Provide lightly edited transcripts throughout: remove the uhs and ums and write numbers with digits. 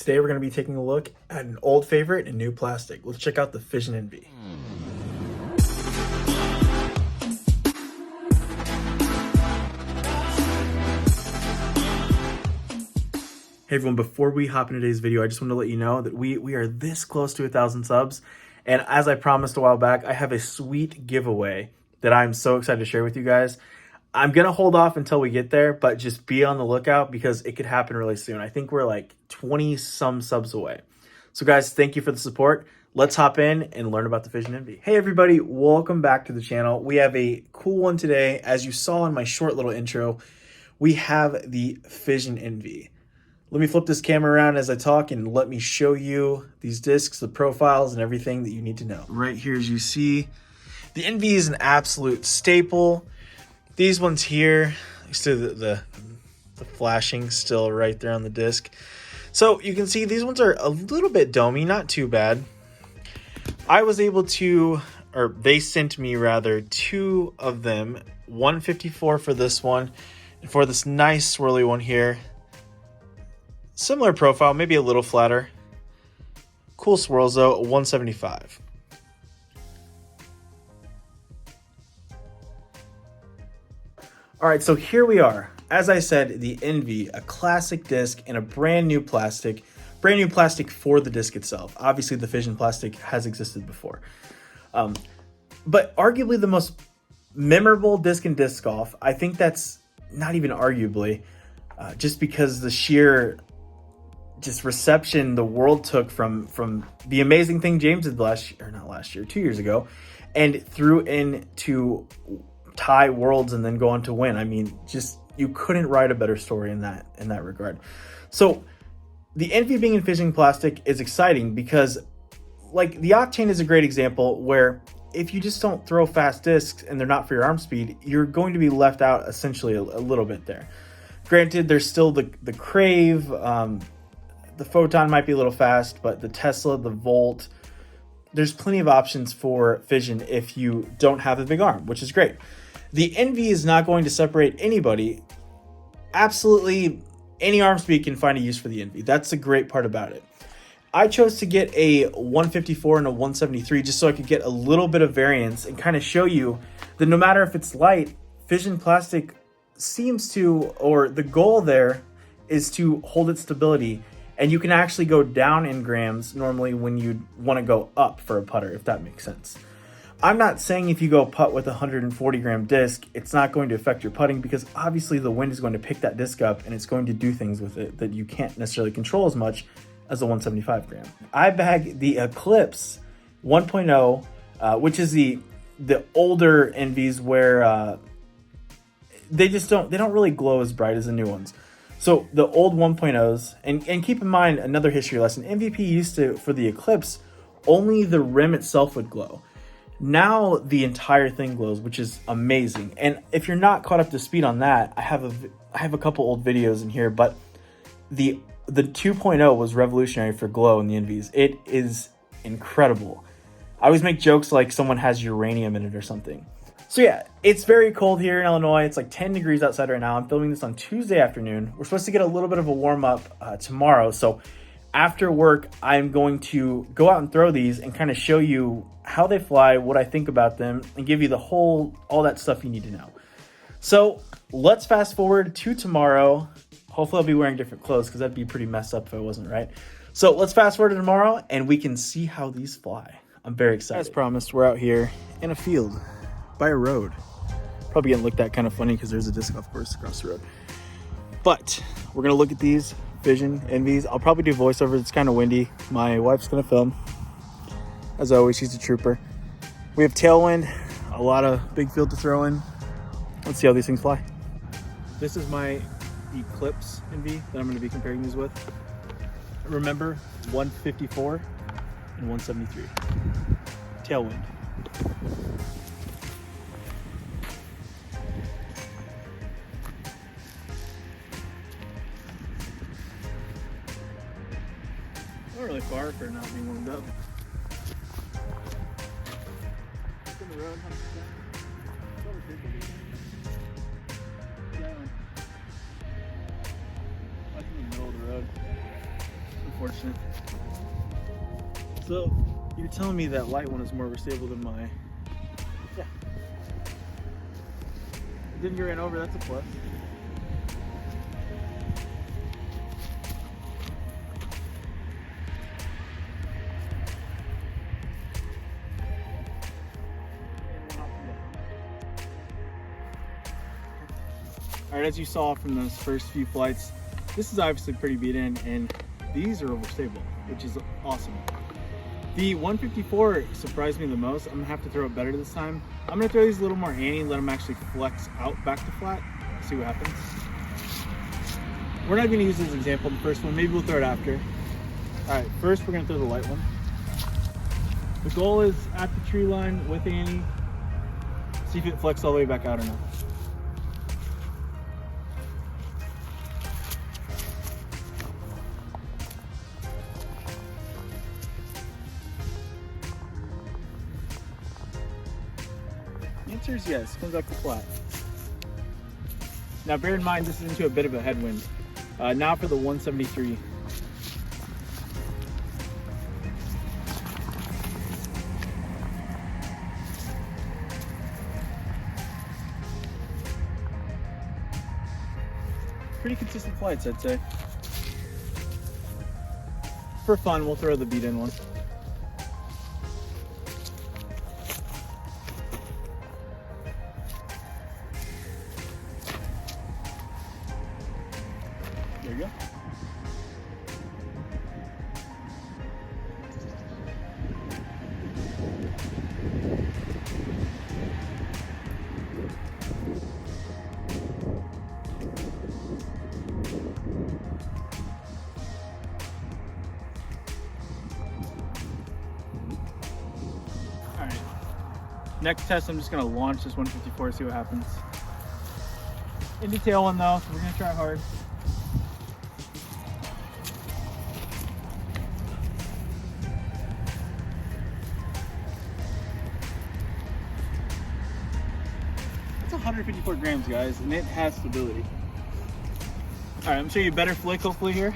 Today we're going to be taking a look at an old favorite and new plastic. Let's check out the Fission Envy. Hey everyone, before we hop into today's video, I just want to let you know that we are this close to 1,000 subs. And as I promised a while back, I have a sweet giveaway that I'm so excited to share with you guys. I'm going to hold off until we get there, but just be on the lookout because it could happen really soon. I think we're like 20 some subs away. So guys, thank you for the support. Let's hop in and learn about the Fission Envy. Hey everybody, welcome back to the channel. We have a cool one today. As you saw in my short little intro, we have the Fission Envy. Let me flip this camera around as I talk and let me show you these discs, the profiles, and everything that you need to know. Right here, as you see, the Envy is an absolute staple. These ones here, next to the flashing still right there on the disc. So you can see these ones are a little bit domey, not too bad. I was able to, or they sent me rather, two of them, 154 for this one, and for this nice swirly one here. Similar profile, maybe a little flatter. Cool swirls though, 175. All right, so here we are. As I said, the Envy, a classic disc in a brand new plastic for the disc itself. Obviously, the Fission plastic has existed before. But arguably the most memorable disc in disc golf, I think that's not even arguably, just because the sheer just reception the world took from the amazing thing James did 2 years ago, and threw into tie worlds and then go on to win. I mean, just you couldn't write a better story in that regard. So the Envy being in Fission plastic is exciting because, like, the Octane is a great example where if you just don't throw fast discs and they're not for your arm speed, you're going to be left out essentially a little bit there. Granted, there's still the Crave, the Photon might be a little fast, but the Tesla, the Volt, there's plenty of options for Fission if you don't have a big arm, which is great. The Envy is not going to separate anybody. Absolutely any arm speed can find a use for the Envy. That's the great part about it. I chose to get a 154 and a 173 just so I could get a little bit of variance and kind of show you that no matter if it's light, Fission plastic seems to, or the goal there is to hold its stability. And you can actually go down in grams normally when you want to go up for a putter, if that makes sense. I'm not saying if you go putt with a 140 gram disc, it's not going to affect your putting, because obviously the wind is going to pick that disc up and it's going to do things with it that you can't necessarily control as much as the 175 gram. I bag the Eclipse 1.0, which is the older Envies where they don't really glow as bright as the new ones. So the old 1.0s, and keep in mind another history lesson, MVP used to, for the Eclipse, only the rim itself would glow. Now the entire thing glows, which is amazing. And if you're not caught up to speed on that, I have a couple old videos in here, but the 2.0 was revolutionary for glow in the Envies. It is incredible. I always make jokes like someone has uranium in it or something. So yeah, it's very cold here in Illinois. It's like 10 degrees outside right now. I'm filming this on Tuesday afternoon. We're supposed to get a little bit of a warm up tomorrow. So after work, I'm going to go out and throw these and kind of show you how they fly, what I think about them, and give you all that stuff you need to know. So let's fast forward to tomorrow. Hopefully I'll be wearing different clothes because that'd be pretty messed up if I wasn't, right? So let's fast forward to tomorrow and we can see how these fly. I'm very excited. As promised, we're out here in a field by a road. Probably getting looked at kind of funny because there's a disc golf course across the road. But we're going to look at these Fission Envies. I'll probably do voiceovers. It's kind of windy. My wife's going to film. As always, she's a trooper. We have tailwind, a lot of big field to throw in. Let's see how these things fly. This is my Eclipse Envy that I'm going to be comparing these with. Remember, 154 and 173. Tailwind. Not really far for not being warmed up. Up in the road, 100%. Down. Like in the middle of the road. unfortunate. So you're telling me that light one is more stable than my... Yeah. Didn't get ran over, that's a plus. All right, as you saw from those first few flights, this is obviously pretty beat in, and these are overstable, which is awesome. The 154 surprised me the most. I'm gonna have to throw it better this time. I'm gonna throw these a little more Annie, let them actually flex out back to flat, see what happens. We're not gonna use this example, the first one, maybe we'll throw it after. All right, first we're gonna throw the light one. The goal is at the tree line with Annie, see if it flexes all the way back out or not. The answer is yes, comes back to flat. Now bear in mind this is into a bit of a headwind. Now for the 173. Pretty consistent flights, I'd say. For fun, we'll throw the beat in one. There you go. All right. Next test, I'm just gonna launch this 154, see what happens. In detail one though, so we're gonna try hard. It's 154 grams, guys, and it has stability. All right, I'm gonna show you a better flick hopefully here.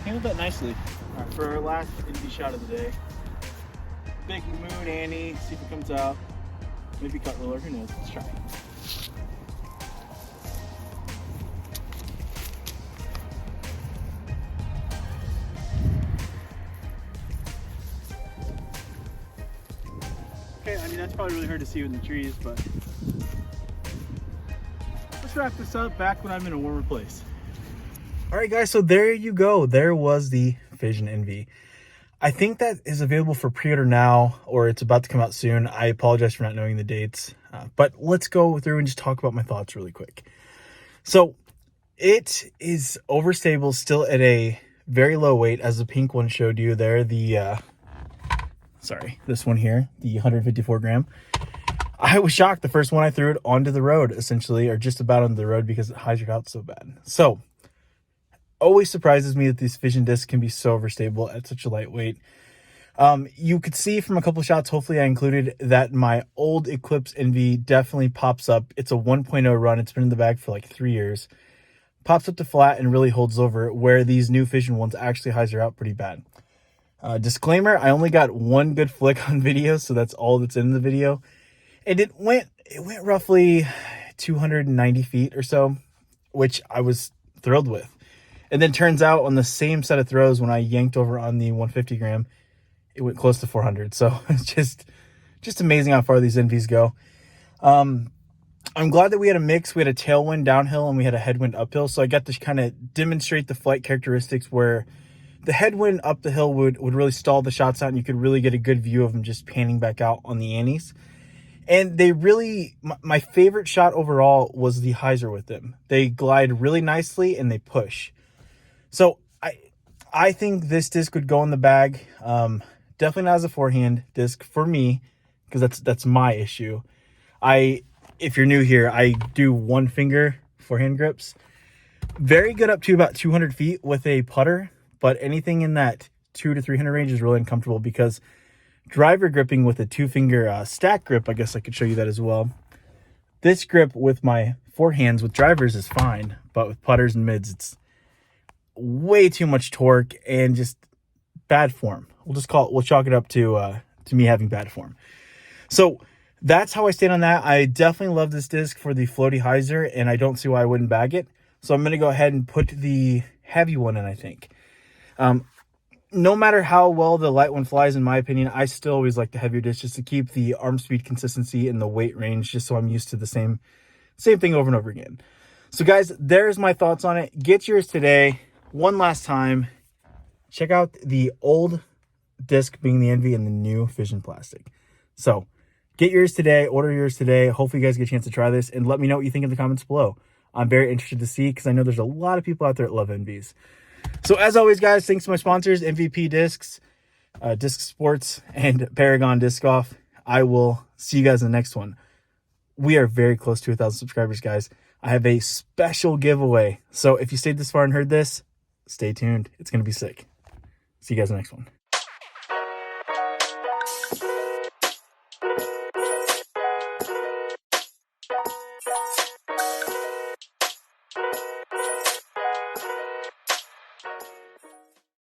Handled that nicely. All right, for our last indie shot of the day, big moon Annie, see if it comes out. Maybe cut roller, who knows? Let's try. Okay, I mean that's probably really hard to see in the trees, but let's wrap this up back when I'm in a warmer place. All right, guys, so there you go. There was the Fission NV. I think that is available for pre-order now, or it's about to come out soon. I apologize for not knowing the dates, but let's go through and just talk about my thoughts really quick. So it is overstable, still at a very low weight, as the pink one showed you there. The sorry, this one here, the 154 gram. I was shocked the first one I threw it onto the road, essentially, or just about onto the road because it hydrated out so bad. So always surprises me that these Fission discs can be so overstable at such a lightweight. You could see from a couple of shots, hopefully I included, that my old Eclipse NV definitely pops up. It's a 1.0 run. It's been in the bag for like 3 years. Pops up to flat and really holds over, where these new Fission ones actually hyzer out pretty bad. Disclaimer, I only got one good flick on video, so that's all that's in the video. And it went roughly 290 feet or so, which I was thrilled with. And then turns out on the same set of throws, when I yanked over on the 150 gram, it went close to 400. So it's just amazing how far these NVs go. I'm glad that we had a mix. We had a tailwind downhill and we had a headwind uphill. So I got to kind of demonstrate the flight characteristics where the headwind up the hill would really stall the shots out, and you could really get a good view of them just panning back out on the Annies. And they really, my favorite shot overall was the hyzer with them. They glide really nicely and they push. So I think this disc would go in the bag. Definitely not as a forehand disc for me, because that's my issue. If you're new here, I do one finger forehand grips. Very good up to about 200 feet with a putter, but anything in that 200 to 300 range is really uncomfortable, because driver gripping with a 2-finger stack grip. I guess I could show you that as well. This grip with my forehands with drivers is fine, but with putters and mids, it's way too much torque and just bad form. We'll chalk it up to me having bad form. So that's how I stand on that. I definitely love this disc for the floaty hyzer, and I don't see why I wouldn't bag it. So I'm going to go ahead and put the heavy one in, I think. No matter how well the light one flies, in my opinion, I still always like the heavier disc just to keep the arm speed consistency and the weight range, just so I'm used to the same thing over and over again. So guys, there's my thoughts on it. Get yours today. One last time, check out the old disc being the Envy and the new Fission plastic. So get yours today, order yours today. Hopefully you guys get a chance to try this, and let me know what you think in the comments below. I'm very interested to see, because I know there's a lot of people out there that love Envies. So as always, guys, thanks to my sponsors, MVP Discs, Disc Sports, and Paragon Disc Golf. I will see you guys in the next one. We are very close to 1,000 subscribers, guys. I have a special giveaway. So if you stayed this far and heard this, stay tuned. It's going to be sick. See you guys in the next one.